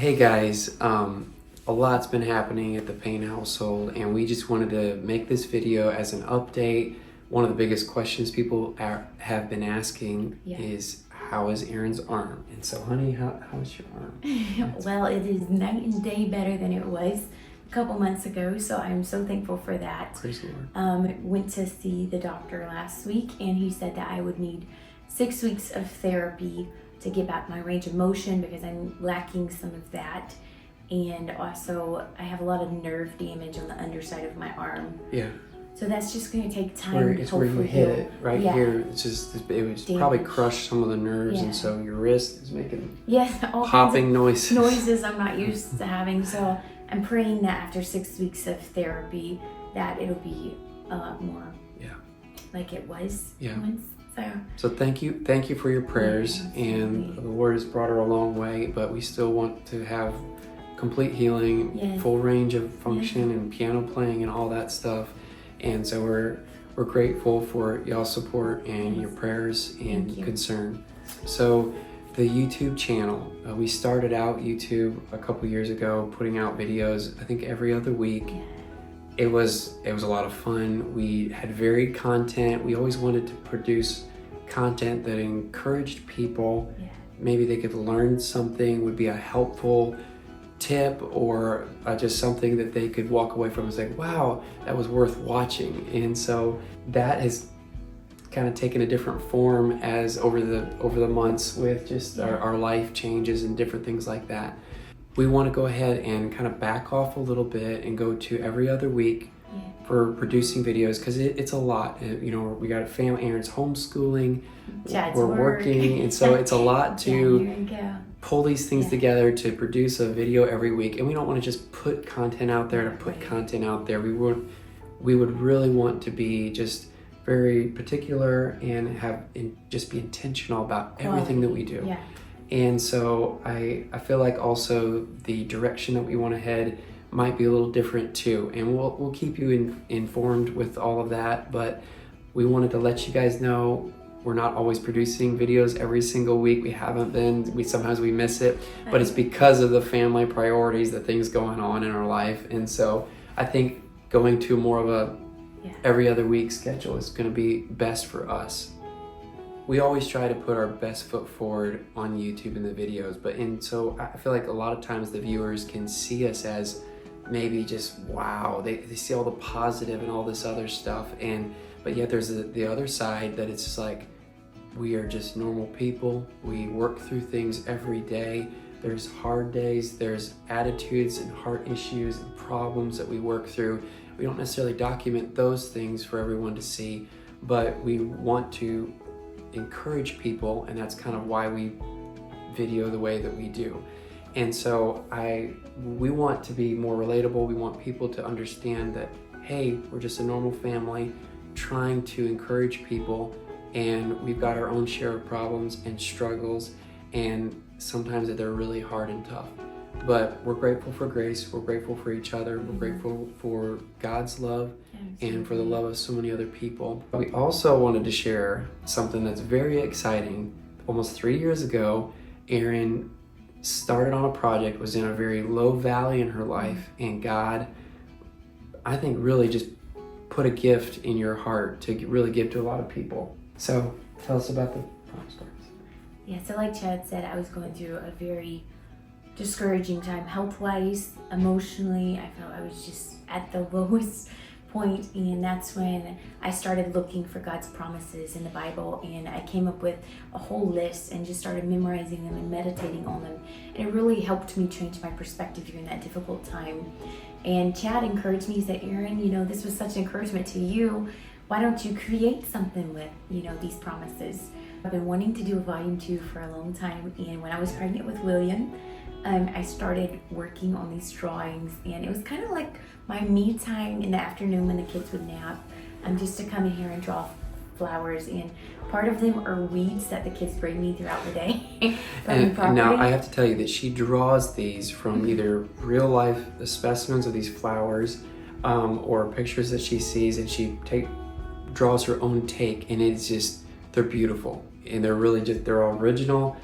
Hey guys, a lot's been happening at the Payne household, and we just wanted to make this video as an update. One of the biggest questions people have been asking is, how is Erin's arm? And so, honey, how's your arm? Well, it is night and day better than it was a couple months ago, so I'm so thankful for that. Praise the Lord. Went to see the doctor last week, and he said that I would need 6 weeks of therapy to get back my range of motion because I'm lacking some of that. And also, I have a lot of nerve damage on the underside of my arm. Yeah. So that's just going to take time. It's where you hit it, right here. It's just, it was probably crushed some of the nerves, and so your wrist is making all popping noises. Noises I'm not used to having. So I'm praying that after 6 weeks of therapy, that it'll be a lot more like it was once. So thank you for your prayers, and the Lord has brought her a long way, but we still want to have complete healing, full range of function, and piano playing and all that stuff. And so we're grateful for y'all's support and your prayers and concern. So the YouTube channel, we started out YouTube a couple years ago, putting out videos, I think every other week. It was a lot of fun. We had varied content. We always wanted to produce content that encouraged people. Maybe they could learn something, would be a helpful tip, or just something that they could walk away from and say, wow, that was worth watching. And so that has kind of taken a different form as over the months with just our life changes and different things like that. We want to go ahead and kind of back off a little bit and go to every other week for producing videos, because it's a lot. You know, we got a family, Erin's homeschooling, we're working, and so it's a lot to pull these things together to produce a video every week. And we don't want to just put content out there to put content out there. We would really want to be just very particular and just be intentional about everything that we do. And so I feel like also the direction that we want to head might be a little different too, and we'll keep you informed with all of that. But we wanted to let you guys know we're not always producing videos every single week. We haven't been. Sometimes we miss it, but it's because of the family priorities, the things going on in our life. And so I think going to more of a every other week schedule is going to be best for us. We always try to put our best foot forward on YouTube in the videos, so I feel like a lot of times the viewers can see us as maybe just, wow, they see all the positive and all this other stuff, but yet there's the other side that it's just like, we are just normal people. We work through things every day. There's hard days, there's attitudes and heart issues and problems that we work through. We don't necessarily document those things for everyone to see, but we want to encourage people, and that's kind of why we video the way that we do. And so we want to be more relatable. We want people to understand that, hey, we're just a normal family trying to encourage people, and we've got our own share of problems and struggles, and sometimes they're really hard and tough. But we're grateful for grace, we're grateful for each other, we're grateful for God's love and for the love of so many other people. We also wanted to share something that's very exciting. Almost 3 years ago, Erin started on a project, was in a very low valley in her life, and God, I think, really just put a gift in your heart to really give to a lot of people. So tell us about the project. Yeah, so like Chad said, I was going through a very discouraging time health-wise, emotionally. I felt I was just at the lowest point, and that's when I started looking for God's promises in the Bible, and I came up with a whole list and just started memorizing them and meditating on them. And it really helped me change my perspective during that difficult time. And Chad encouraged me. He said, Erin, this was such encouragement to you. Why don't you create something with, these promises? I've been wanting to do a volume 2 for a long time, and when I was pregnant with William, I started working on these drawings, and it was kind of like my me time in the afternoon when the kids would nap, just to come in here and draw flowers, and part of them are weeds that the kids bring me throughout the day. And now I have to tell you that she draws these from either real life specimens of these flowers or pictures that she sees, and she draws her own take, and it's just, they're beautiful, and they're really just, they're all original.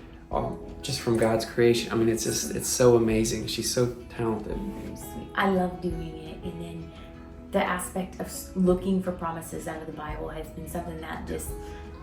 just from God's creation. I mean, it's so amazing. She's so talented. Very sweet. I love doing it, and then the aspect of looking for promises out of the Bible has been something that just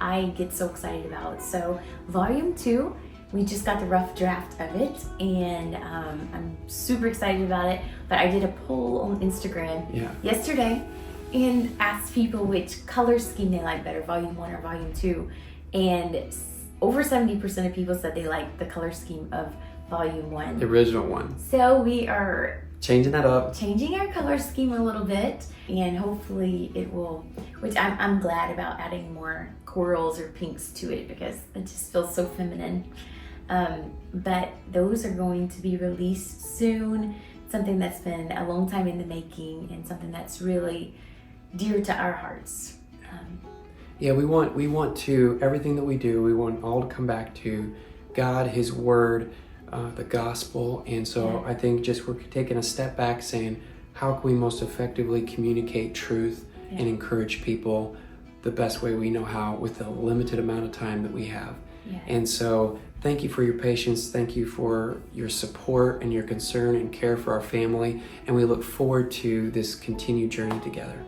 I get so excited about. So volume 2, we just got the rough draft of it, and I'm super excited about it. But I did a poll on Instagram yesterday and asked people which color scheme they like better, volume 1 or volume 2, and over 70% of people said they like the color scheme of volume 1, the original one. So we are changing that up, changing our color scheme a little bit, and hopefully it will, which I'm glad about, adding more corals or pinks to it because it just feels so feminine. But those are going to be released soon, something that's been a long time in the making and something that's really dear to our hearts. Yeah, we want to, everything that we do, we want all to come back to God, His Word, the gospel. And so I think just we're taking a step back saying, how can we most effectively communicate truth and encourage people the best way we know how with the limited amount of time that we have. And so thank you for your patience. Thank you for your support and your concern and care for our family. And we look forward to this continued journey together.